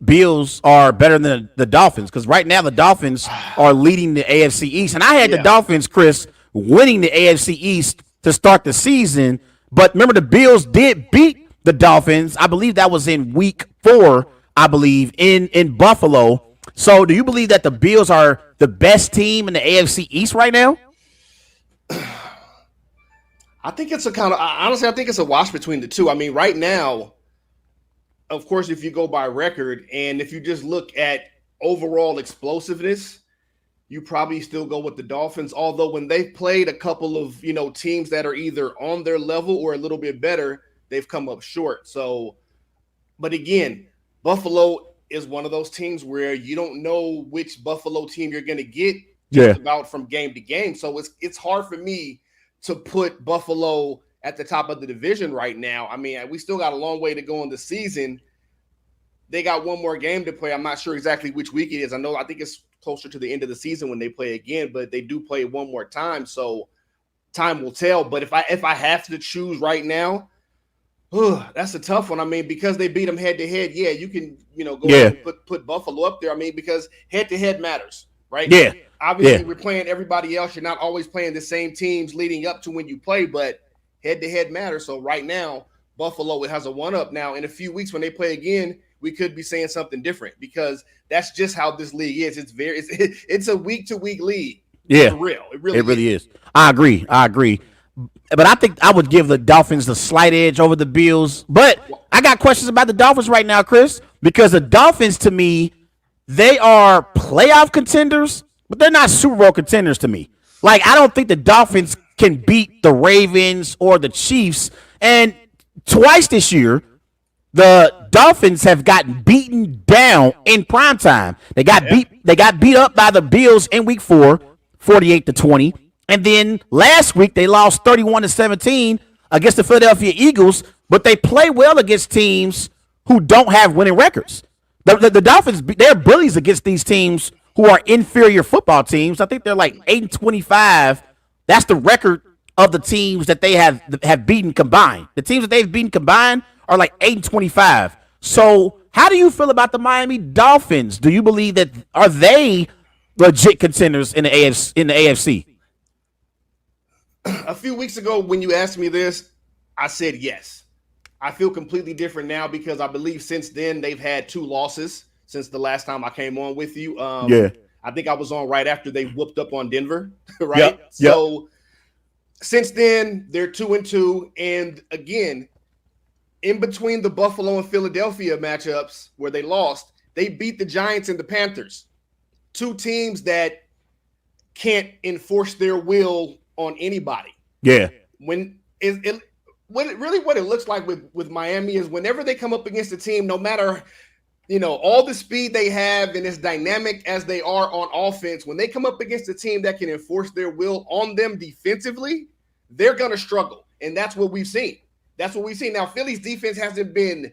Bills are better than the Dolphins? Because right now the Dolphins are leading the AFC East, and I had the Dolphins, Chris, winning the AFC East to start the season. But remember, the Bills did beat the Dolphins. I believe that was in week 4. I believe in Buffalo. So, do you believe that the Bills are the best team in the AFC East right now? I think it's honestly, I think it's a wash between the two. I mean, right now, of course, if you go by record and if you just look at overall explosiveness, you probably still go with the Dolphins. Although when they've played a couple of, teams that are either on their level or a little bit better, they've come up short. So, but again, Buffalo is one of those teams where you don't know which Buffalo team you're going to get just about from game to game. So it's hard for me to put Buffalo at the top of the division right now. I mean, we still got a long way to go in the season. They got one more game to play. I'm not sure exactly which week it is. I think it's closer to the end of the season when they play again, but they do play one more time. So time will tell. But if I have to choose right now, that's a tough one. I mean, because they beat them head to head. Yeah, you can, go ahead and put Buffalo up there. I mean, because head to head matters, right? Yeah. Obviously, we're playing everybody else. You're not always playing the same teams leading up to when you play, but head-to-head matters. So right now, Buffalo has a one-up. Now, in a few weeks when they play again, we could be saying something different because that's just how this league is. It's a week-to-week league. Yeah, for real. It really is. I agree. But I think I would give the Dolphins the slight edge over the Bills. But I got questions about the Dolphins right now, Chris, because the Dolphins, to me, they are playoff contenders, but they're not Super Bowl contenders to me. Like, I don't think the Dolphins can beat the Ravens or the Chiefs. And twice this year, the Dolphins have gotten beaten down in primetime. They got beat up by the Bills in week 4, 48-20. And then last week they lost 31-17 against the Philadelphia Eagles, but they play well against teams who don't have winning records. The Dolphins, they're bullies against these teams who are inferior football teams. I think they're like 8-25. That's the record of the teams that they have beaten combined. The teams that they've beaten combined are like 8-25. So how do you feel about the Miami Dolphins? Do you believe that are they legit contenders in the AFC? A few weeks ago when you asked me this, I said yes. I feel completely different now because I believe since then they've had 2 losses since the last time I came on with you. I think I was on right after they whooped up on Denver, right? Yep. So since then, they're 2-2. And again, in between the Buffalo and Philadelphia matchups where they lost, they beat the Giants and the Panthers, 2 teams that can't enforce their will on anybody. Yeah. What it looks like with Miami is whenever they come up against a team, no matter all the speed they have and as dynamic as they are on offense, when they come up against a team that can enforce their will on them defensively, they're going to struggle. And that's what we've seen. Now, Philly's defense hasn't been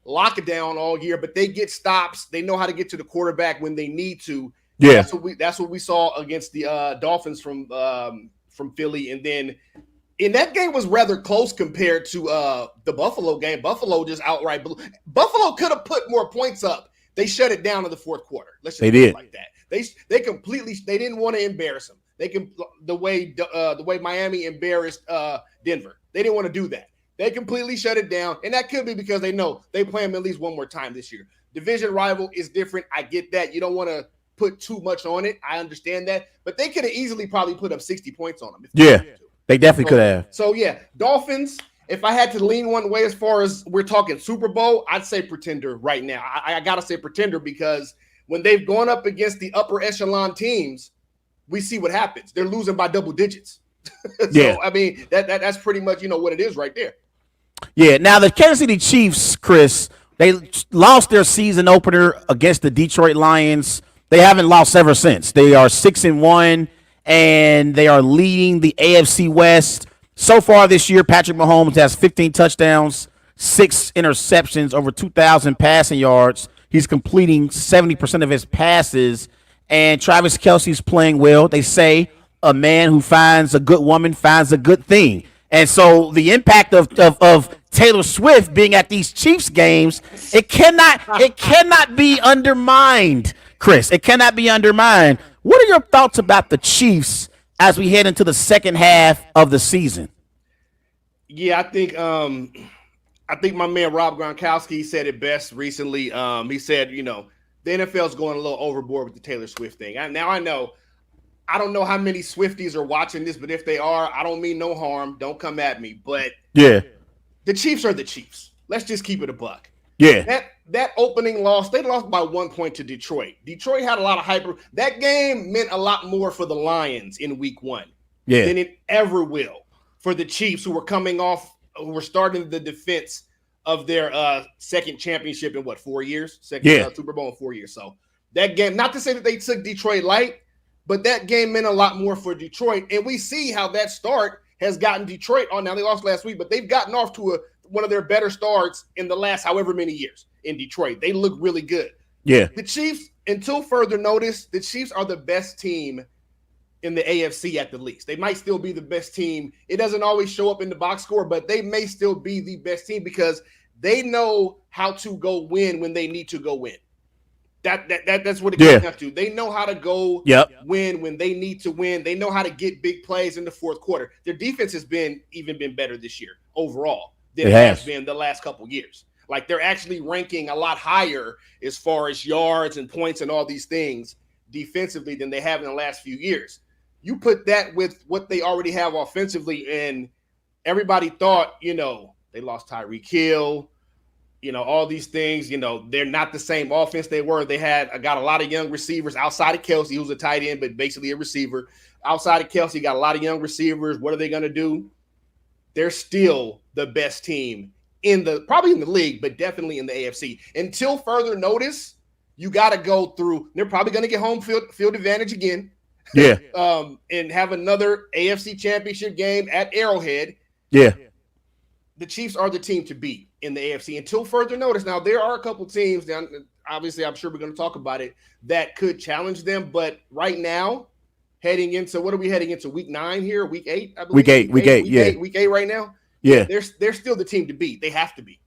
locked down all year, but they get stops. They know how to get to the quarterback when they need to. Yeah. That's what we saw against the Dolphins from Philly. And then and that game was rather close compared to the Buffalo game. Buffalo just outright blew. Buffalo could have put more points up. They shut it down in the fourth quarter. Let's just put it like that. They completely. They didn't want to embarrass them. The way Miami embarrassed Denver. They didn't want to do that. They completely shut it down, and that could be because they know they play them at least one more time this year. Division rival is different. I get that. You don't want to put too much on it. I understand that, but they could have easily probably put up 60 points on them. They definitely could have. So, Dolphins, if I had to lean one way as far as we're talking Super Bowl, I'd say pretender right now. I got to say pretender because when they've gone up against the upper echelon teams, we see what happens. They're losing by double digits. I mean, that's pretty much, what it is right there. Yeah. Now, the Kansas City Chiefs, Chris, they lost their season opener against the Detroit Lions. They haven't lost ever since. They are 6-1. And they are leading the AFC West. So far this year, Patrick Mahomes has 15 touchdowns, 6 interceptions, over 2,000 passing yards. He's completing 70% of his passes. And Travis Kelce's playing well. They say a man who finds a good woman finds a good thing. And so the impact of Taylor Swift being at these Chiefs games, it cannot be undermined, Chris. It cannot be undermined. What are your thoughts about the Chiefs as we head into the second half of the season? Yeah, I think my man Rob Gronkowski said it best recently. He said, the NFL's going a little overboard with the Taylor Swift thing. Now I know, I don't know how many Swifties are watching this, but if they are, I don't mean no harm. Don't come at me. But yeah, the Chiefs are the Chiefs. Let's just keep it a buck. Yeah. That opening loss, they lost by 1 point to Detroit. Detroit had a lot of hyper. That game meant a lot more for the Lions in week 1 than it ever will for the Chiefs, who were starting the defense of their second championship in 4 years? Second Super Bowl in 4 years. So that game, not to say that they took Detroit light, but that game meant a lot more for Detroit. And we see how that start has gotten Detroit on. Now, they lost last week, but they've gotten off to one of their better starts in the last however many years in Detroit. They look really good. Yeah. The Chiefs, until further notice, the Chiefs are the best team in the AFC at the least. They might still be the best team. It doesn't always show up in the box score, but they may still be the best team because they know how to go win when they need to go win. That's what it comes down to. They know how to go win when they need to win. They know how to get big plays in the fourth quarter. Their defense has been better this year overall than it has been the last couple years. Like, they're actually ranking a lot higher as far as yards and points and all these things defensively than they have in the last few years. You put that with what they already have offensively, and everybody thought, they lost Tyreek Hill, all these things, they're not the same offense they were. They got a lot of young receivers outside of Kelsey, who's a tight end, but basically a receiver. Outside of Kelsey, got a lot of young receivers. What are they going to do? They're still the best team probably in the league, but definitely in the AFC. Until further notice, you got to go through. They're probably going to get home field advantage again. Yeah. And have another AFC championship game at Arrowhead. Yeah. The Chiefs are the team to beat in the AFC until further notice. Now, there are a couple teams, obviously, I'm sure we're going to talk about it, that could challenge them. But right now, what are we heading into? Week 9 here? Week 8, I believe? Week 8, Week 8 right now? Yeah. They're still the team to beat. They have to be.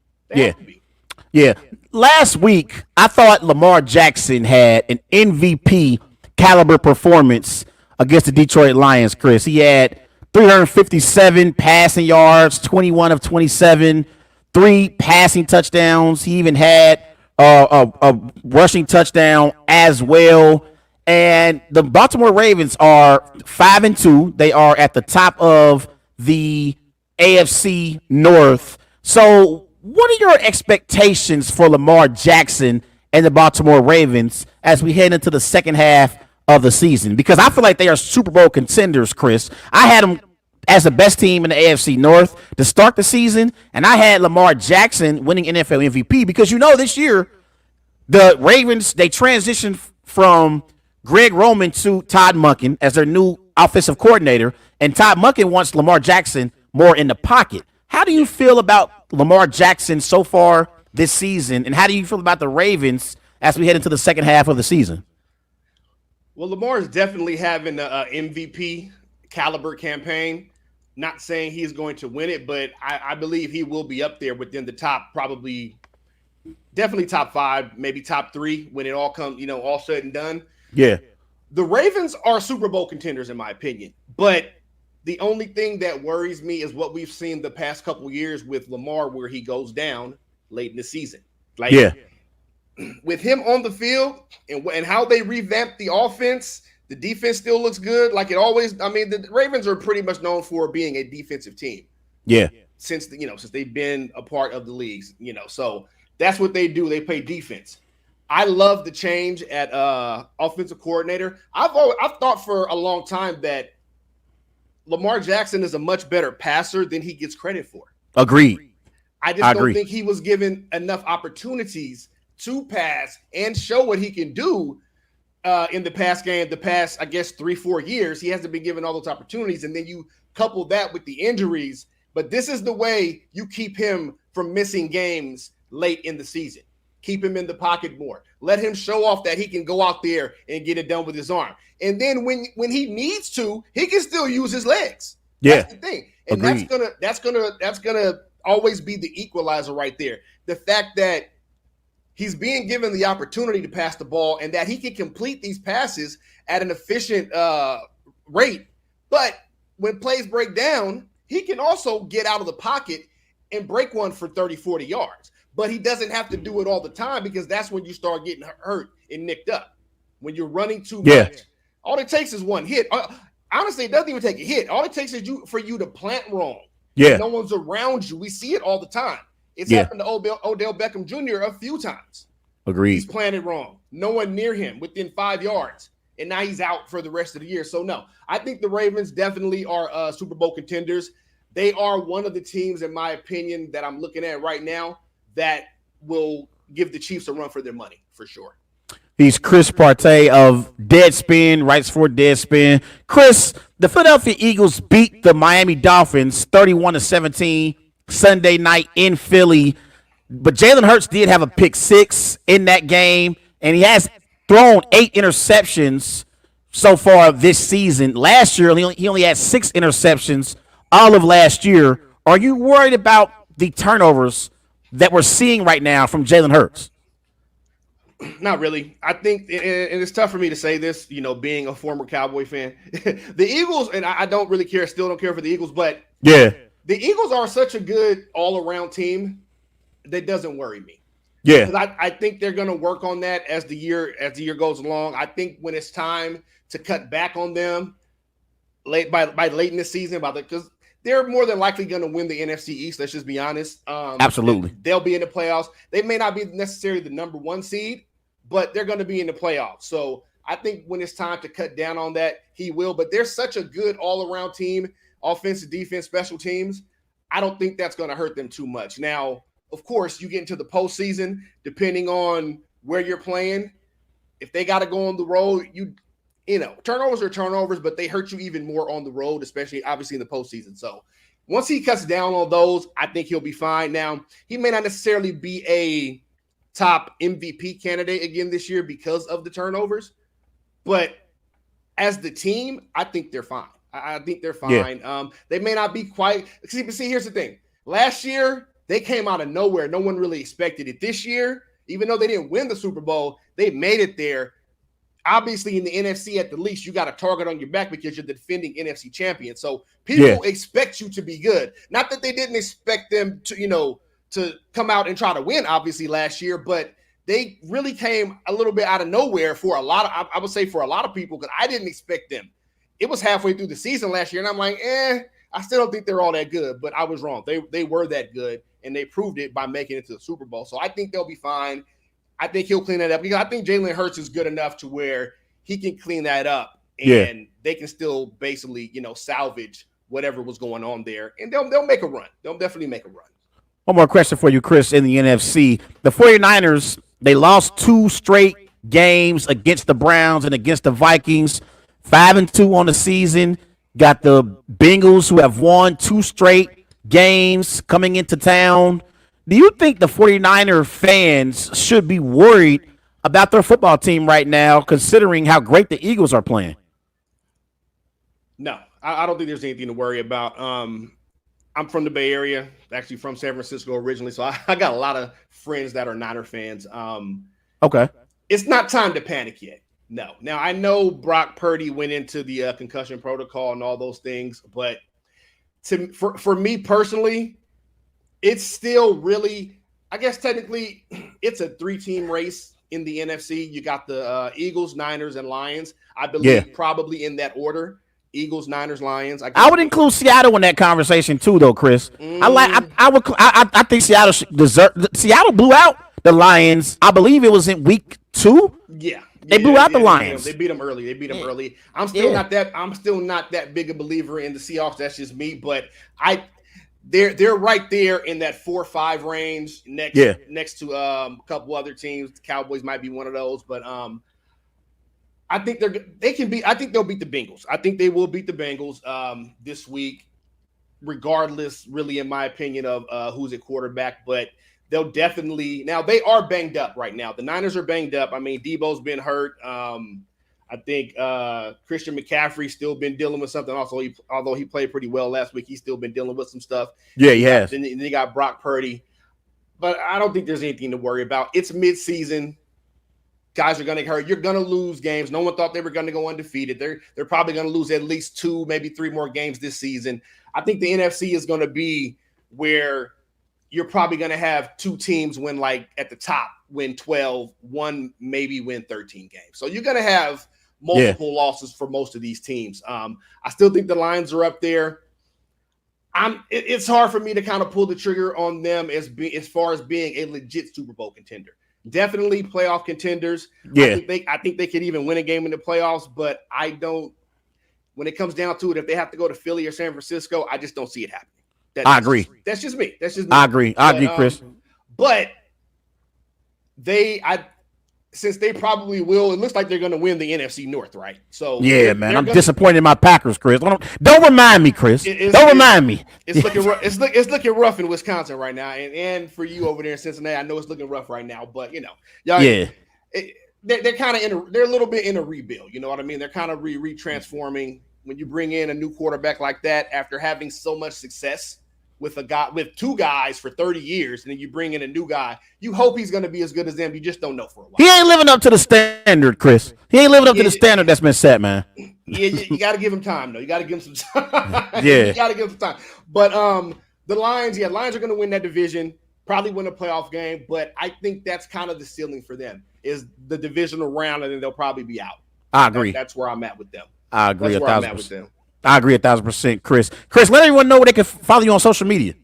Yeah. Last week, I thought Lamar Jackson had an MVP caliber performance against the Detroit Lions, Chris. He had 357 passing yards, 21 of 27, 3 passing touchdowns. He even had a rushing touchdown as well. And the Baltimore Ravens are 5-2. They are at the top of the AFC North. So what are your expectations for Lamar Jackson and the Baltimore Ravens as we head into the second half of the season? Because I feel like they are Super Bowl contenders, Chris. I had them as the best team in the AFC North to start the season, and I had Lamar Jackson winning NFL MVP because this year the Ravens, they transitioned from Greg Roman to Todd Monken as their new offensive coordinator, and Todd Monken wants Lamar Jackson more in the pocket. How do you feel about Lamar Jackson so far this season, and how do you feel about the Ravens as we head into the second half of the season? Well, Lamar is definitely having an MVP caliber campaign. Not saying he's going to win it, but I believe he will be up there within the top, definitely top 5, maybe top 3 when it all comes, all said and done. Yeah. The Ravens are Super Bowl contenders, in my opinion, but the only thing that worries me is what we've seen the past couple of years with Lamar, where he goes down late in the season. With him on the field and how they revamped the offense, the defense still looks good. Like it always. I mean, the Ravens are pretty much known for being a defensive team. Yeah. Since they've been a part of the leagues, so that's what they do. They play defense. I love the change at offensive coordinator. I've thought for a long time that Lamar Jackson is a much better passer than he gets credit for. Agreed. I don't think he was given enough opportunities to pass and show what he can do in the past game. The past, I guess, 3-4 years, he hasn't been given all those opportunities. And then you couple that with the injuries. But this is the way you keep him from missing games late in the season. Keep him in the pocket more. Let him show off that he can go out there and get it done with his arm. And then when he needs to, he can still use his legs. Yeah. That's the thing. And Agreed. that's gonna always be the equalizer right there. The fact that he's being given the opportunity to pass the ball and that he can complete these passes at an efficient rate. But when plays break down, he can also get out of the pocket and break one for 30, 40 yards. But he doesn't have to do it all the time because that's when you start getting hurt and nicked up. When you're running too much, all it takes is one hit. Honestly, it doesn't even take a hit. All it takes is for you to plant wrong. Yeah. No one's around you. We see it all the time. It's happened to Odell Beckham Jr. a few times. Agreed. He's planted wrong. No one near him within 5 yards. And now he's out for the rest of the year. So, no, I think the Ravens definitely are Super Bowl contenders. They are one of the teams, in my opinion, that I'm looking at right now that will give the Chiefs a run for their money, for sure. He's Criss Partee of Deadspin, writes for Deadspin. Chris, the Philadelphia Eagles beat the Miami Dolphins 31-17 Sunday night in Philly. But Jalen Hurts did have a pick six in that game, and he has thrown 8 interceptions so far this season. Last year, he only had 6 interceptions all of last year. Are you worried about the turnovers that we're seeing right now from Jalen Hurts? Not really. I think, and it's tough for me to say this, being a former Cowboy fan. The Eagles, and I don't really care, still don't care for the Eagles, but yeah, the Eagles are such a good all-around team that doesn't worry me. Yeah, because I think they're going to work on that as the year goes along. I think when it's time to cut back on them by late in the season, because they're more than likely going to win the NFC East. Let's just be honest. Absolutely, they'll be in the playoffs. They may not be necessarily the number 1 seed, but they're going to be in the playoffs. So I think when it's time to cut down on that, he will. But they're such a good all-around team, offensive, defense, special teams. I don't think that's going to hurt them too much. Now, of course, you get into the postseason, depending on where you're playing. If they got to go on the road, turnovers are turnovers, but they hurt you even more on the road, especially obviously in the postseason. So once he cuts down on those, I think he'll be fine. Now, he may not necessarily be a top MVP candidate again this year because of the turnovers, but as the team, I think they're fine. I think they're fine. Yeah. They may not be quite – see, here's the thing. Last year, they came out of nowhere. No one really expected it. This year, even though they didn't win the Super Bowl, they made it there. Obviously, in the NFC, at the least, you got a target on your back because you're the defending NFC champion. So people expect you to be good. Not that they didn't expect them to come out and try to win, obviously, last year, but they really came a little bit out of nowhere for a lot of, I would say for a lot of people, because I didn't expect them. It was halfway through the season last year, and I'm like, I still don't think they're all that good, but I was wrong. They were that good, and they proved it by making it to the Super Bowl. So I think they'll be fine. I think he'll clean that up because I think Jalen Hurts is good enough to where he can clean that up, and they can still basically, salvage whatever was going on there, and they'll make a run. They'll definitely make a run. One more question for you, Chris, in the NFC. The 49ers, they lost 2 straight games against the Browns and against the Vikings, 5-2 on the season. Got the Bengals, who have won 2 straight games coming into town. Do you think the 49er fans should be worried about their football team right now, considering how great the Eagles are playing? No, I don't think there's anything to worry about. I'm from the Bay Area, actually from San Francisco originally, so I got a lot of friends that are Niner fans. Okay. It's not time to panic yet. No. Now, I know Brock Purdy went into the concussion protocol and all those things, but for me personally, it's still really, I guess technically, it's a 3-team race in the NFC. You got the Eagles, Niners, and Lions. I believe probably in that order. Eagles, Niners, Lions. I would include Seattle in that conversation too, though, Chris. I think Seattle should deserve. Seattle blew out the Lions. I believe it was in week 2. Yeah, they blew out the Lions. They beat them early. I'm still not that big a believer in the Seahawks. That's just me. But they're right there in that 4-5 range. Next to a couple other teams. The Cowboys might be one of those, but I think I think they'll beat the Bengals. I think they will beat the Bengals this week, regardless, really, in my opinion, of who's at quarterback. But they'll definitely – now, they are banged up right now. The Niners are banged up. I mean, Debo's been hurt. I think Christian McCaffrey's still been dealing with something. Also, although he played pretty well last week, he's still been dealing with some stuff. Yeah, he has. Then you got Brock Purdy. But I don't think there's anything to worry about. It's midseason. Guys are going to hurt. You're going to lose games. No one thought they were going to go undefeated. They're probably going to lose at least 2, maybe 3 more games this season. I think the NFC is going to be where you're probably going to have 2 teams win, like at the top, win 12, one maybe win 13 games. So you're going to have multiple losses for most of these teams. I still think the Lions are up there. It's hard for me to kind of pull the trigger on them as far as being a legit Super Bowl contender. Definitely playoff contenders. Yeah, I think they could even win a game in the playoffs, but I don't. When it comes down to it, if they have to go to Philly or San Francisco, I just don't see it happening. I agree. That's just me. I agree. I agree, Chris. But since they probably will, it looks like they're going to win the NFC North, right? So yeah, man, I'm disappointed in my Packers, Chris. Don't remind me, Chris. Don't remind me. It's looking rough. It's looking rough in Wisconsin right now, and for you over there in Cincinnati, I know it's looking rough right now. But y'all, they're kind of they're a little bit in a rebuild. You know what I mean? They're kind of retransforming. When you bring in a new quarterback like that after having so much success with 2 guys for 30 years, and then you bring in a new guy, you hope he's going to be as good as them. You just don't know for a while. He ain't living up to the standard, Chris. He ain't living up to the standard that's been set, man. Yeah, you got to give him time, though. You got to give him some time. Yeah. You got to give him some time. But the Lions are going to win that division, probably win a playoff game, but I think that's kind of the ceiling for them is the divisional round, and then they'll probably be out. I agree. That's where I'm at with them. I agree. That's where I'm at with them. I agree 1,000%, Chris. Chris, let everyone know where they can follow you on social media.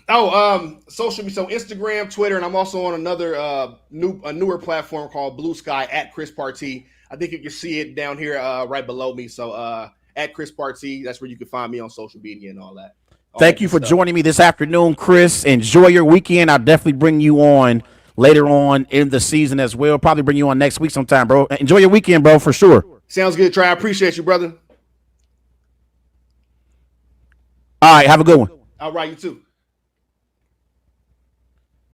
Social media. So Instagram, Twitter, and I'm also on another newer platform called Blue Sky at Criss Partee. I think you can see it down here right below me. So at Criss Partee, that's where you can find me on social media and all that. Thank you for joining me this afternoon, Chris. Enjoy your weekend. I'll definitely bring you on later on in the season as well. Probably bring you on next week sometime, bro. Enjoy your weekend, bro, for sure. Sounds good, Trey. I appreciate you, brother. All right, have a good one. All right, you too.